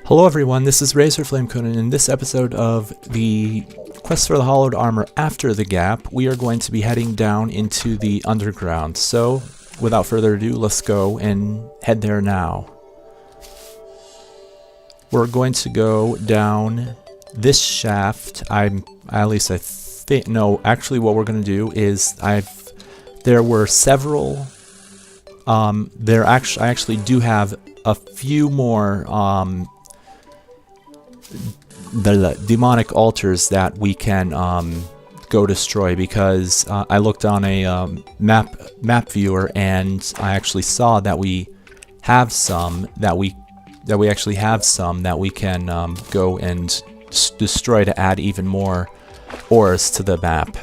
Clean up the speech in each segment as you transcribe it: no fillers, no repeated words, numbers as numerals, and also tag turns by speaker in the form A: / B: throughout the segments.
A: Hello everyone, this is Razorflamekun, and in this episode of the Quest for the Hallowed Armor After the Gap, we are going to be heading down into the underground. So, without further ado, let's go and head there now. We're going to go down this shaft. Actually what we're going to do is there were several, I actually do have a few more, the demonic altars that we can go destroy, because I looked on a map viewer and I actually saw that we have some that we can go and destroy to add even more ores to the map,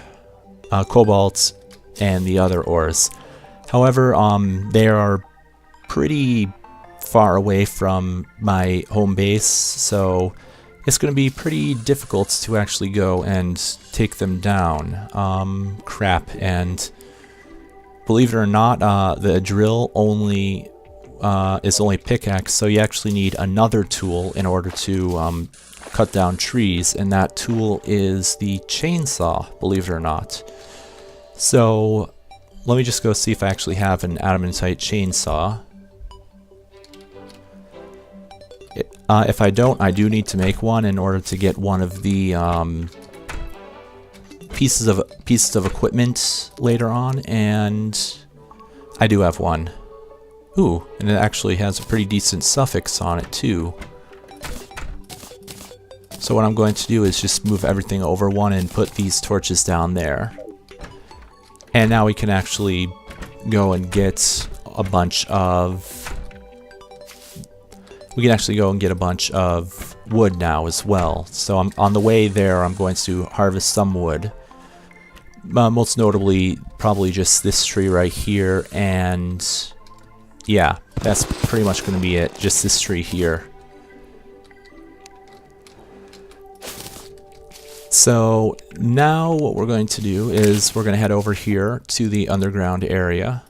A: cobalt and the other ores. However, they are pretty far away from my home base, so it's going to be pretty difficult to actually go and take them down. Crap, and believe it or not, the drill is only pickaxe, so you actually need another tool in order to cut down trees, and that tool is the chainsaw, believe it or not. So let me just go see if I actually have an adamantite chainsaw. If I don't, I do need to make one in order to get one of the pieces of equipment later on, and I do have one. Ooh, and it actually has a pretty decent suffix on it too. So what I'm going to do is just move everything over one and put these torches down there. And now we can actually go and get a bunch of wood now as well. So on the way there, I'm going to harvest some wood. Most notably, probably just this tree right here, and yeah, that's pretty much going to be it. Just this tree here. So now what we're going to do is we're going to head over here to the underground area.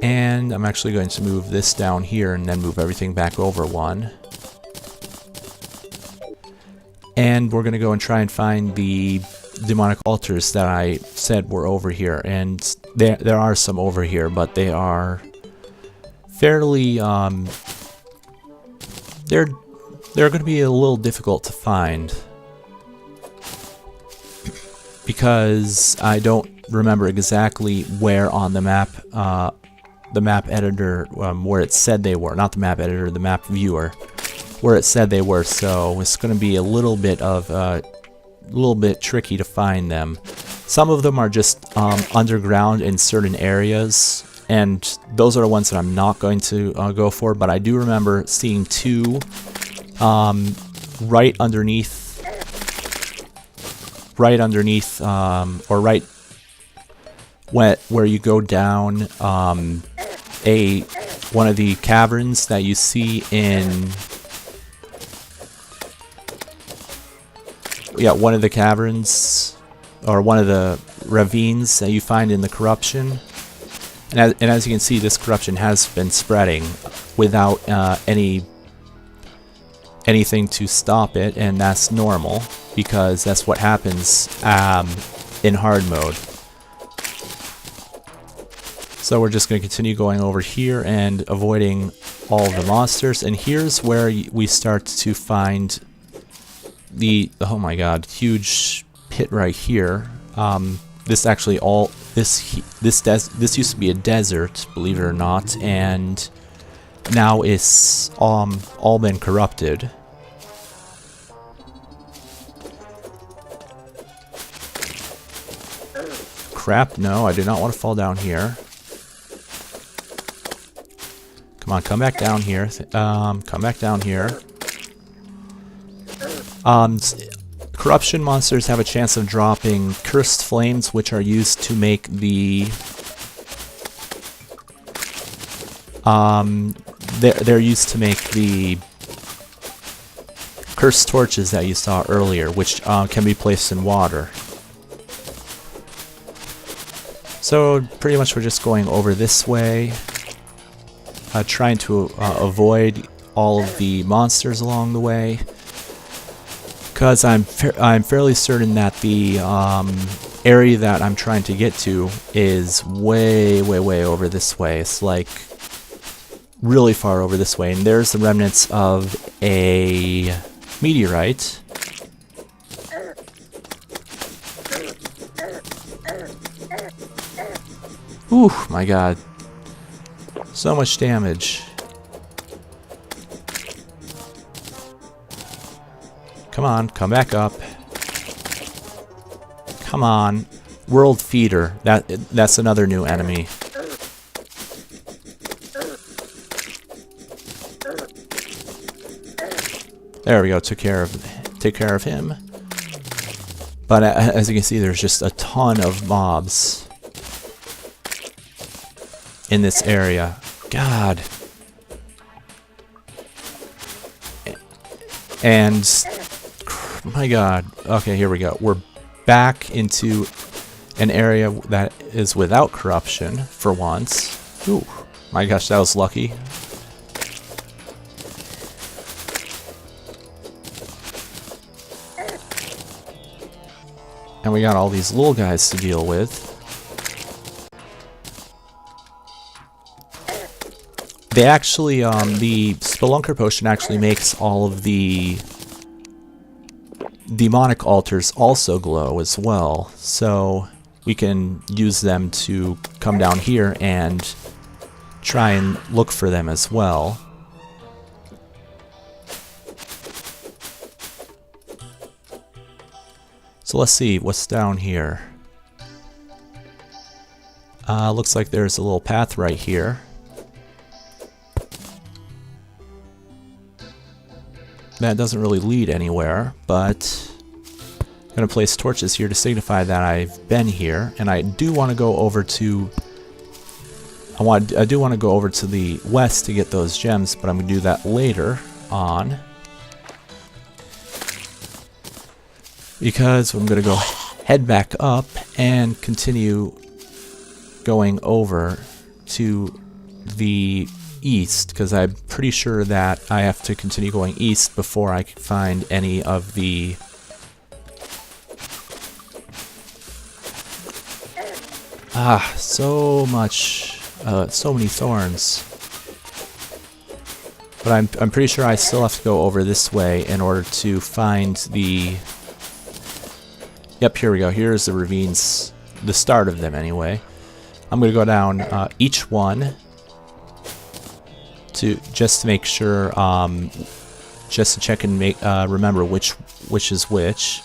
A: And I'm actually going to move this down here and then move everything back over one. And we're going to go and try and find the demonic altars that I said were over here. And there are some over here, but they are fairly, they're going to be a little difficult to find, because I don't remember exactly where on the map editor, where it said they were. Not the map editor, the map viewer, where it said they were. So it's going to be a little bit tricky to find them. Some of them are just underground in certain areas, and those are the ones that I'm not going to go for. But I do remember seeing two right underneath, or right where you go down one of the caverns that you see in, one of the caverns, or one of the ravines that you find in the corruption. And as you can see, this corruption has been spreading without anything to stop it, and that's normal, because that's what happens in hard mode. So we're just going to continue going over here and avoiding all of the monsters, and here's where we start to find the, oh my god, huge pit right here. This used to be a desert, believe it or not, and now it's all been corrupted. Crap, no, I do not want to fall down here. Come on, come back down here. Come back down here. Corruption monsters have a chance of dropping cursed flames, which are used to make the they're used to make the cursed torches that you saw earlier, which can be placed in water. So pretty much we're just going over this way. trying to avoid all of the monsters along the way, because I'm fairly certain that the area that I'm trying to get to is way over this way. It's like really far over this way, and there's the remnants of a meteorite. Ooh, my god. So much damage. Come on, come back up. Come on. World Feeder. That's another new enemy. There we go. Take care of him. But as you can see, there's just a ton of mobs in this area. God. And my god. Okay, here we go. We're back into an area that is without corruption for once. Ooh, my gosh, that was lucky. And we got all these little guys to deal with. They actually, the Spelunker Potion actually makes all of the demonic altars also glow as well. So we can use them to come down here and try and look for them as well. So let's see what's down here. Looks like there's a little path right here. That doesn't really lead anywhere, but I'm going to place torches here to signify that I've been here, and I do want to go over to I do want to go over to the west to get those gems, but I'm going to do that later on, because I'm going to go head back up and continue going over to the east, because I'm pretty sure that I have to continue going east before I can find any of the so many thorns. But I'm pretty sure I still have to go over this way in order to find the... Yep, here we go. Here's the ravines, the start of them anyway. I'm going to go down each one just to make sure, just to check and make remember which is which.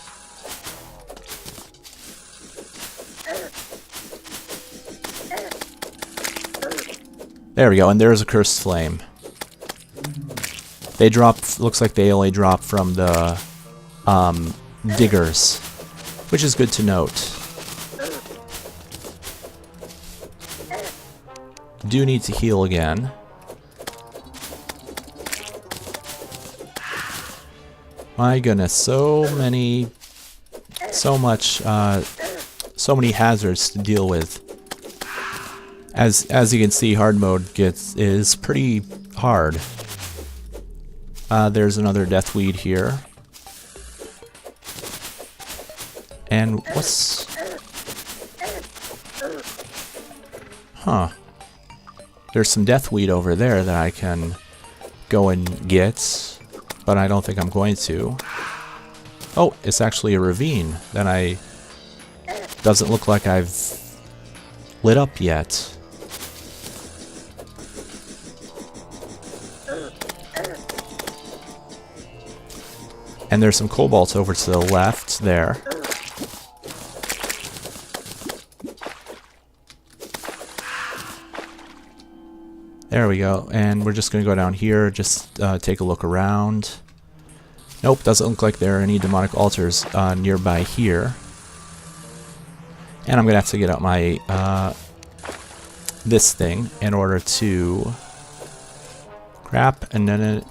A: There we go, and there's a cursed flame. They drop. Looks like they only drop from the diggers, which is good to note. Do need to heal again. My goodness, so many hazards to deal with. As you can see, hard mode is pretty hard. There's another deathweed here. And what's... Huh. There's some deathweed over there that I can go and get, but I don't think I'm going to. Oh, it's actually a ravine that doesn't look like I've lit up yet. And there's some cobalt over to the left there. There we go, and we're just going to go down here, just take a look around. Nope, doesn't look like there are any demonic altars nearby here. And I'm going to have to get out my this thing in order to crap, and then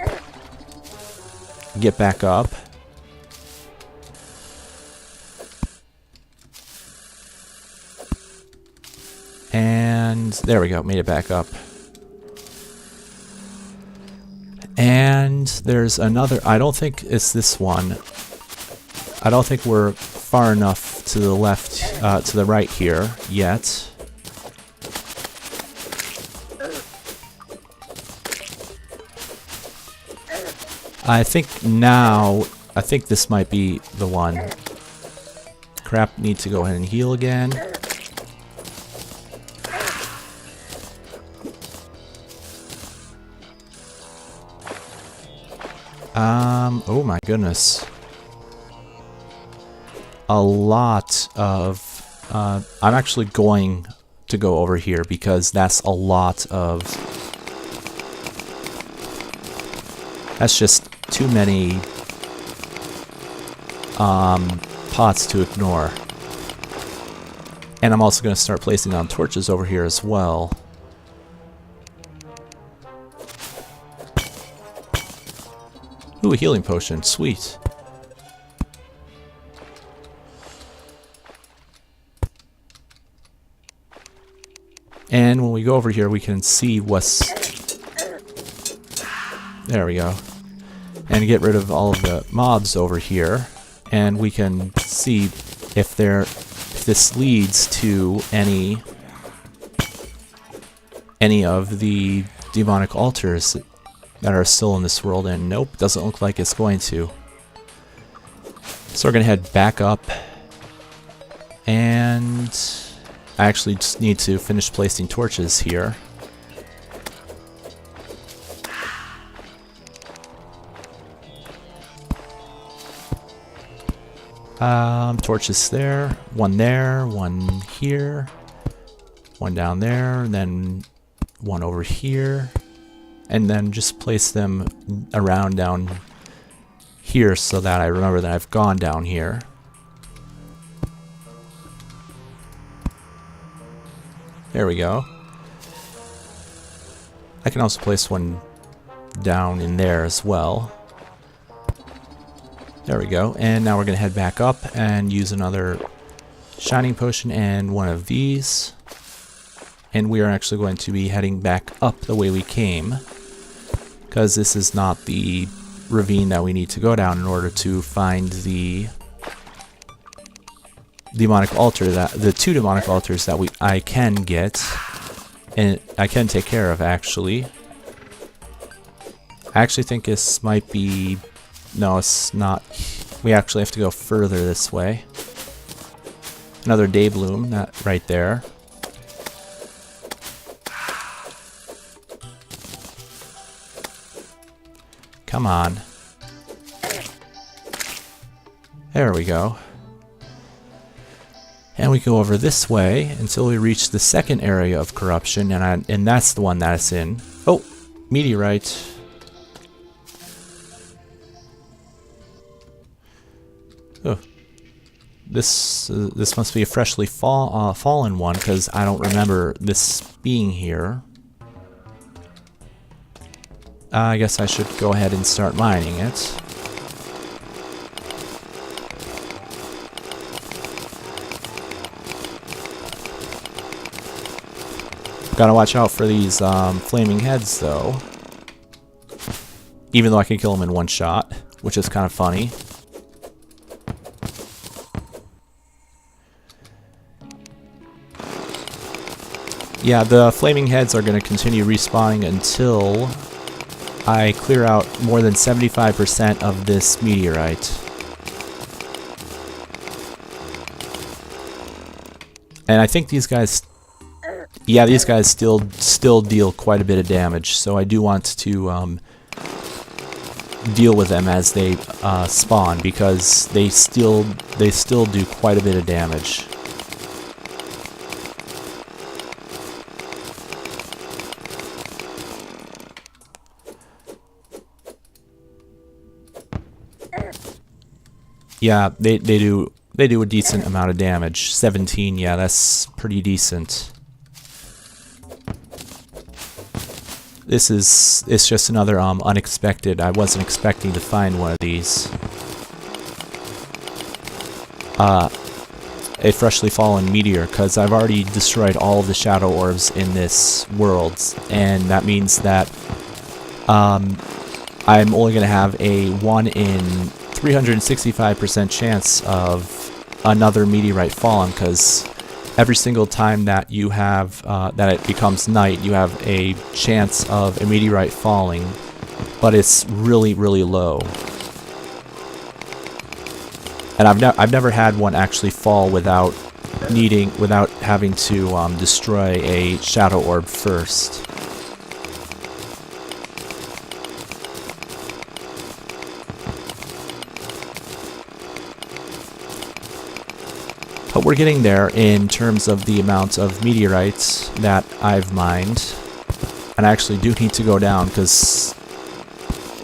A: get back up. And there we go, made it back up. And there's another, I don't think it's this one. I don't think we're far enough to the left, to the right here yet. I think this might be the one. Crap, need to go ahead and heal again. Oh my goodness. A lot of, I'm actually going to go over here because that's a lot of, that's just too many, pots to ignore. And I'm also going to start placing down torches over here as well. Ooh, a healing potion. Sweet. And when we go over here, we can see what's... There we go. And get rid of all of the mobs over here. And we can see if this leads to any of the demonic altars that are still in this world, and nope, doesn't look like it's going to. So we're gonna head back up, and I actually just need to finish placing torches here. Torches there, one here, one down there, and then one over here. And then just place them around down here so that I remember that I've gone down here. There we go. I can also place one down in there as well. There we go. And now we're going to head back up and use another shining potion and one of these. And we are actually going to be heading back up the way we came, because this is not the ravine that we need to go down in order to find the demonic altar, the two demonic altars that I can get and I can take care of. Actually, I actually think this might be, no, it's not. We actually have to go further this way. Another day bloom, that right there. Come on. There we go. And we go over this way until we reach the second area of corruption, and that's the one that it's in. Oh, meteorite. Oh, this must be a freshly fallen one, because I don't remember this being here. I guess I should go ahead and start mining it. Gotta watch out for these flaming heads, though. Even though I can kill them in one shot, which is kind of funny. Yeah, the flaming heads are going to continue respawning until I clear out more than 75% of this meteorite. And I think these guys, yeah, these guys still deal quite a bit of damage, so I do want to deal with them as they spawn, because they still do quite a bit of damage. Yeah, they do a decent amount of damage. 17, yeah, that's pretty decent. It's just another unexpected. I wasn't expecting to find one of these. A freshly fallen meteor, because I've already destroyed all of the shadow orbs in this world, and that means that I'm only going to have a 1 in 365% chance of another meteorite falling, because every single time that you have that it becomes night, you have a chance of a meteorite falling, but it's really, really low. And I've never had one actually fall without having to destroy a shadow orb first. But we're getting there in terms of the amount of meteorites that I've mined. And I actually do need to go down, because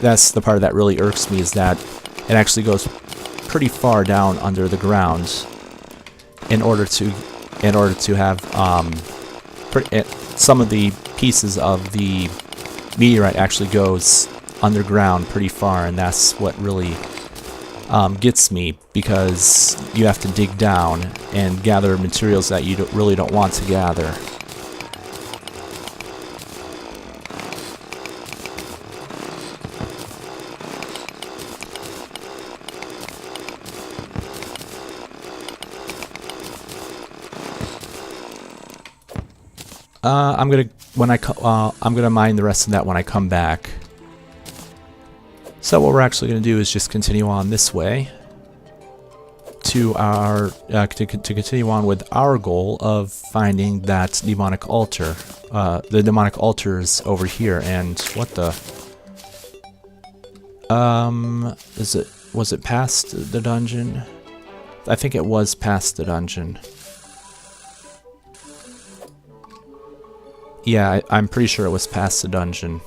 A: that's the part that really irks me, is that it actually goes pretty far down under the ground in order to have some of the pieces of the meteorite actually goes underground pretty far, and that's what really gets me, because you have to dig down and gather materials that you really don't want to gather. I'm gonna mine the rest of that when I come back. So what we're actually gonna do is just continue on this way to our to continue on with our goal of finding that demonic altar. The demonic altars over here, and what the was it past the dungeon? I think it was past the dungeon. Yeah, I'm pretty sure it was past the dungeon,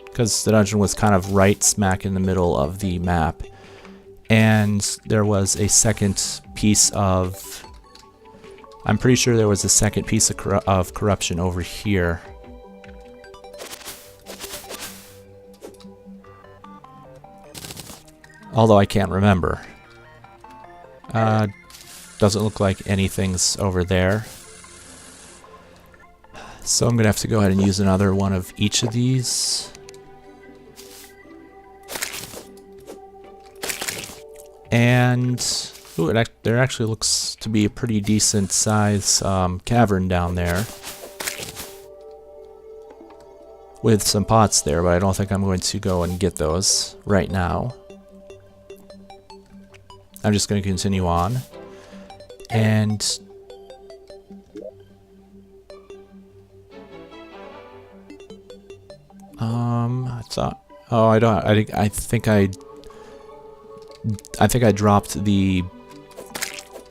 A: because the dungeon was kind of right smack in the middle of the map, and there was a second piece of... I'm pretty sure there was a second piece of corruption over here. Although I can't remember. Doesn't look like anything's over there. So I'm going to have to go ahead and use another one of each of these. And ooh, there actually looks to be a pretty decent size cavern down there with some pots there, but I don't think I'm going to go and get those right now. I'm just going to continue on. And I thought, oh, I think I dropped the,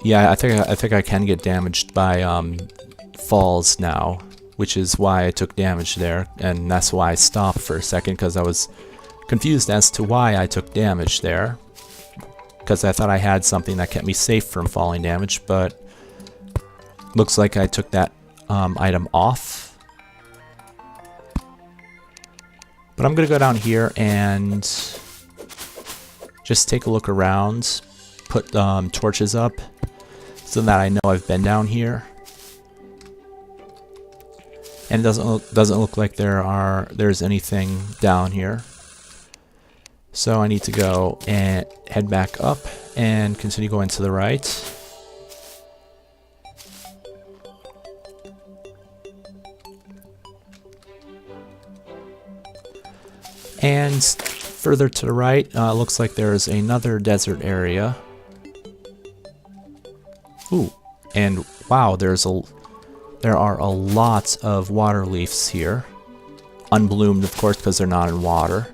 A: yeah, I think I can get damaged by falls now, which is why I took damage there, and that's why I stopped for a second, because I was confused as to why I took damage there, because I thought I had something that kept me safe from falling damage, but looks like I took that item off. But I'm going to go down here and just take a look around, put torches up so that I know I've been down here. And it doesn't look like there's anything down here. So I need to go and head back up and continue going to the right. And further to the right, looks like there's another desert area. Ooh, and wow, there are a lot of water leaves here. Unbloomed, of course, because they're not in water.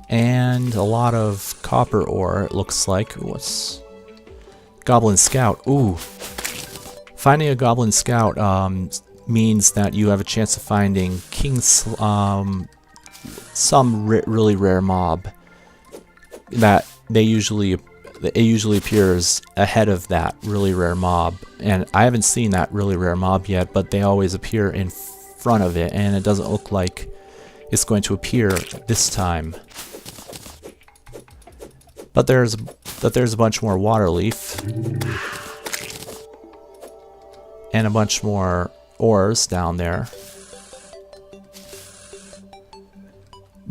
A: And a lot of copper ore, it looks like. What's... Goblin Scout. Ooh. Finding a Goblin Scout means that you have a chance of finding some really rare mob that it usually appears ahead of that really rare mob, and I haven't seen that really rare mob yet, but they always appear in front of it, and it doesn't look like it's going to appear this time. But there's a bunch more water leaf and a bunch more ores down there.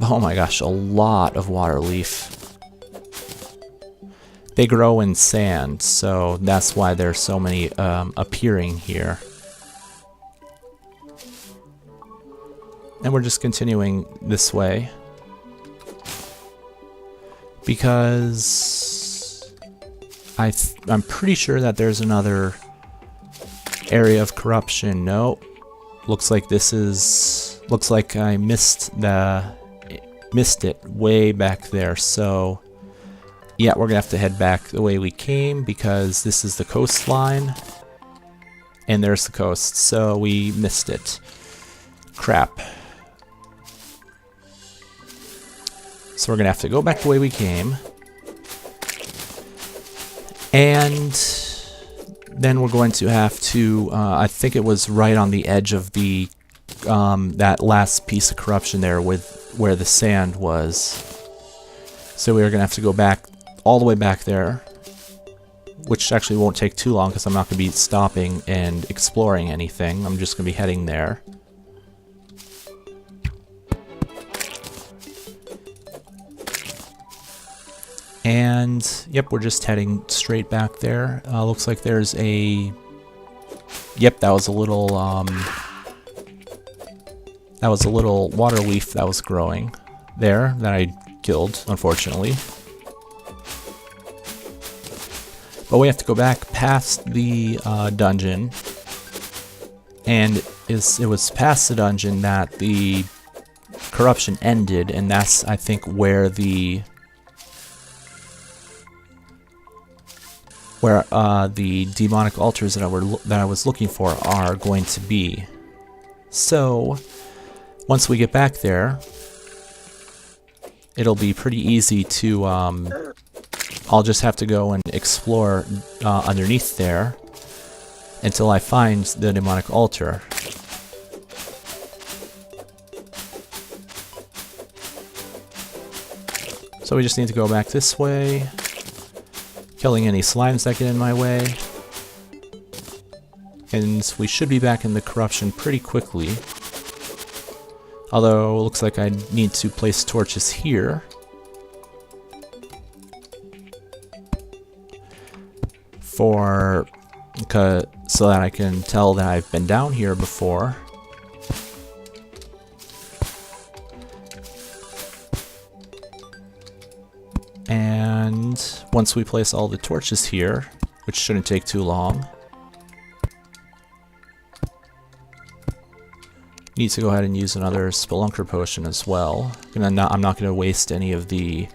A: Oh my gosh, a lot of water leaf. They grow in sand, so that's why there's so many appearing here. And we're just continuing this way because I'm pretty sure that there's another area of corruption. No, looks like I missed it way back there. So yeah, we're gonna have to head back the way we came because this is the coastline and there's the coast, so we missed it. Crap. So we're gonna have to go back the way we came, and then we're going to have to, I think it was right on the edge of the that last piece of corruption there with where the sand was. So we're gonna have to go back all the way back there, which actually won't take too long because I'm not gonna be stopping and exploring anything. I'm just gonna be heading there. And yep, we're just heading straight back there. Looks like there's a... Yep, that was a little water leaf that was growing there that I killed, unfortunately. But we have to go back past the dungeon, and it was past the dungeon that the corruption ended, and that's, I think, where the demonic altars that I was looking for are going to be. So once we get back there, it'll be pretty easy to I'll just have to go and explore underneath there until I find the demonic altar. So we just need to go back this way, killing any slimes that get in my way, and we should be back in the corruption pretty quickly. Although it looks like I need to place torches here so that I can tell that I've been down here before. And once we place all the torches here, which shouldn't take too long, need to go ahead and use another Spelunker potion as well. And I'm not going to waste any of the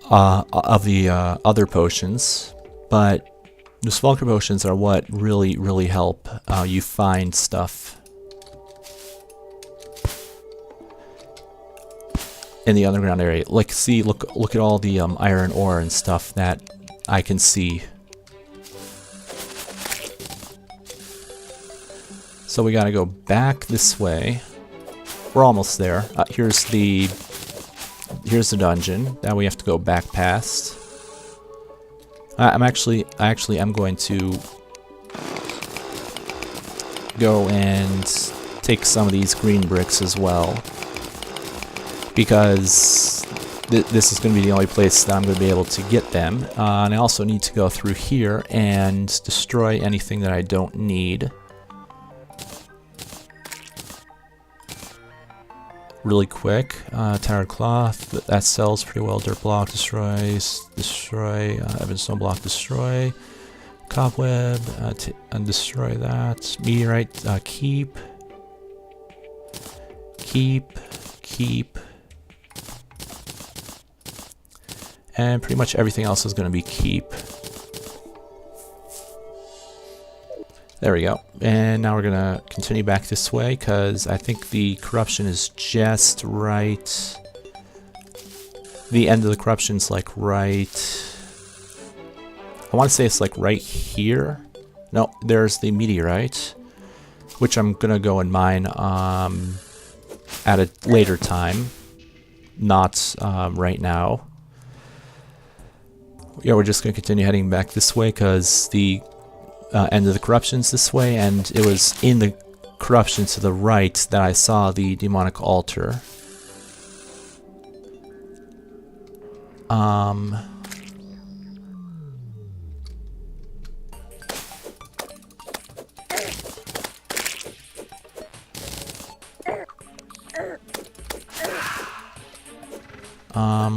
A: other potions, but the Spelunker potions are what really help you find stuff in the underground area. Like, see, look at all the iron ore and stuff that I can see. So we gotta go back this way. We're almost there. Here's the dungeon that we have to go back past. I actually am going to go and take some of these green bricks as well, because this is going to be the only place that I'm going to be able to get them. And I also need to go through here and destroy anything that I don't need. Really quick. Tattered cloth, that sells pretty well. Dirt block, destroy, evanstone block, destroy. Cobweb, and destroy that. Meteorite, keep. And pretty much everything else is going to be keep. There we go. And now we're going to continue back this way, because I think the corruption is just right. The end of the corruption's like right... I want to say it's like right here. No, there's the meteorite, which I'm going to go and mine at a later time. Not right now. Yeah, we're just going to continue heading back this way, because the end of the corruptions this way, and it was in the corruption to the right that I saw the demonic altar.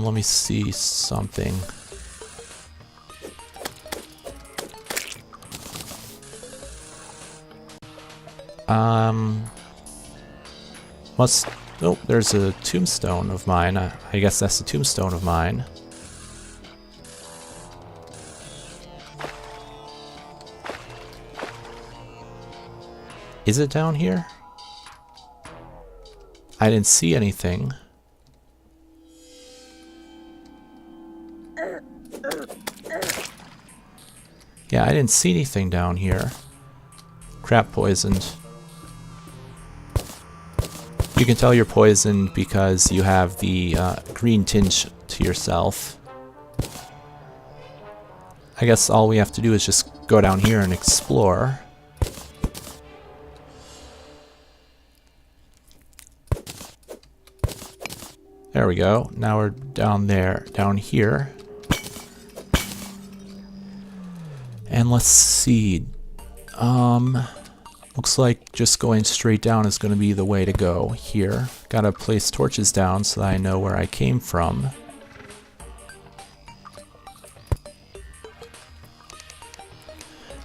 A: Let me see something. Oh, there's a tombstone of mine. I guess that's the tombstone of mine. Is it down here? I didn't see anything. Yeah, I didn't see anything down here. Crap, poisoned. You can tell you're poisoned because you have the green tinge to yourself. I guess all we have to do is just go down here and explore. There we go. Now we're down there, down here. And let's see. Looks like just going straight down is going to be the way to go here. Gotta place torches down so that I know where I came from.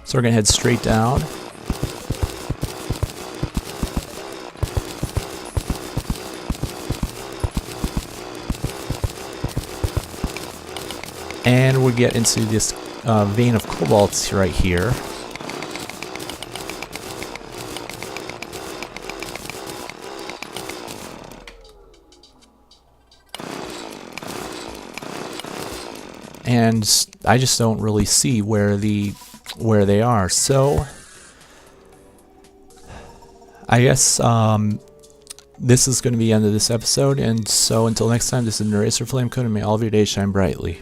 A: So we're going to head straight down. And we'll get into this vein of cobalts right here. And I just don't really see where they are. So I guess this is going to be the end of this episode. And so until next time, this is Razorflamekun, and may all of your days shine brightly.